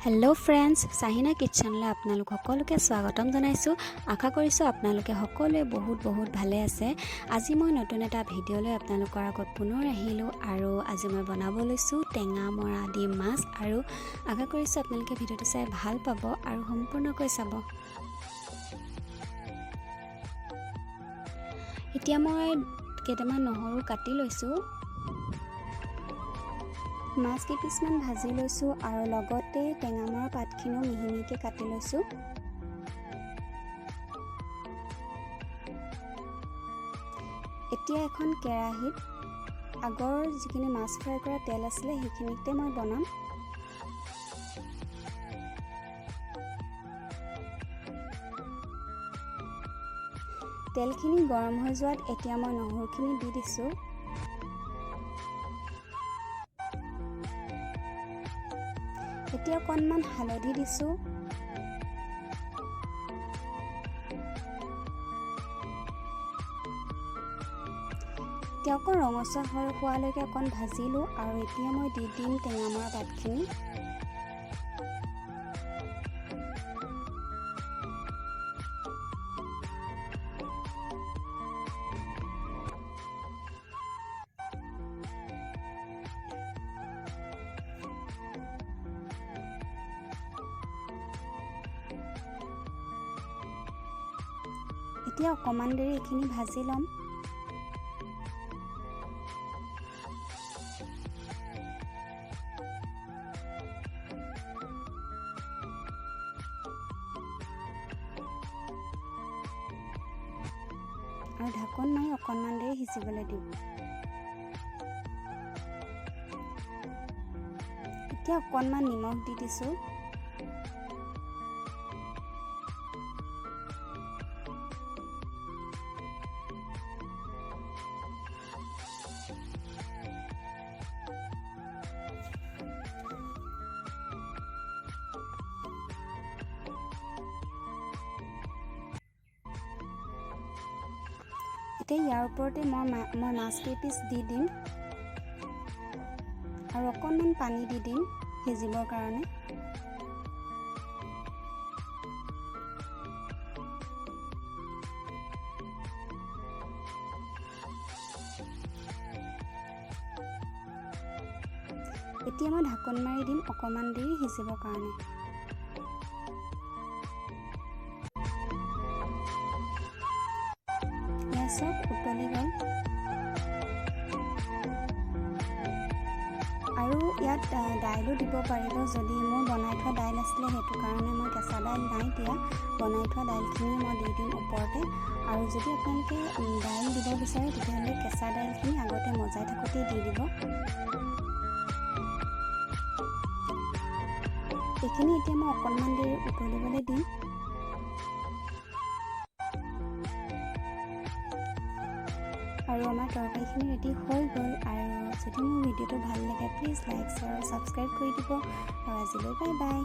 Hello friends, Sahina किचनলৈ আপোনালোক সকলোকে স্বাগতম জনাইছোঁ। আশা কৰিছোঁ আপোনালোকে সকলোৱে বহুত ভালে আছে। আজি মই নতুন এটা ভিডিঅ' লৈ আপোনালোকৰ আগত পুনৰ আহিলোঁ আৰু আজি মই বনাব লৈছোঁ টেঙা মৰা দি মাছ আৰু আশা কৰিছোঁ আপোনালোকে ভিডিঅ'টো চাই ভাল পাব আৰু সম্পূৰ্ণকৈ চাব। এতিয়া মই কেইটামান নহৰু কাটি লৈছোঁ। মাছ কেইপিছমান ভাজি লৈছোঁ আৰু লগতে টেঙা মৰা পাতখিনিও মিহি মিহিকৈ কাটি লৈছোঁ। এতিয়া এখন কেৰাহীত আগৰ যিখিনি মাছ ফ্ৰাই কৰা তেল আছিলে সেইখিনিতে মই বনাম। তেলখিনি গৰম হৈ যোৱাত এতিয়া মই নহৰুখিনি দি দিছোঁ। এতিয়া অকণমান হালধি দিছোঁ। এতিয়া অকণ ৰঙচুৱা হোৱালৈকে অকণ ভাজিলোঁ আৰু এতিয়া মই দি দিম টেঙা মৰা পাতখিনি। এতিয়া অকণমান দেৰি এইখিনি ভাজি ল'ম। আৰু ঢাকন মাৰি অকণমান দেৰি সিজিবলৈ দিম। এতিয়া অকণমান নিমখ দি দিছোঁ। এতিয়া ইয়াৰ ওপৰতে মই মাছ কেইপিচ দি দিম আৰু অকণমান পানী দি দিম সিজিবৰ কাৰণে। এতিয়া মই ঢাকন মাৰি দিম অকণমান দেৰি সিজিবৰ কাৰণে। চব উতলি গ'ল আৰু ইয়াত দাইলো দিব পাৰিব। যদি মোৰ বনাই থোৱা দাইল আছিলে সেইটো কাৰণে মই কেঁচা দাইল নাই দিয়া, বনাই থোৱা দাইলখিনি মই দি দিম ওপৰতে। আৰু যদি আপোনালোকে দাইল দিব বিচাৰে তেতিয়াহ'লে কেঁচা দাইলখিনি আগতে মজাই থাকোঁতেই দি দিব। এইখিনি এতিয়া মই অকণমান দেৰি উতলিবলৈ দিম। আৰু আমাৰ তৰকাৰীখিনি ৰেডি হৈ গ'ল। আৰু যদি মোৰ ভিডিঅ'টো ভাল লাগে প্লিজ লাইক, শ্বেয়াৰ আৰু ছাবস্ক্ৰাইব কৰি দিব। আৰু আজিলৈ বাই বাই।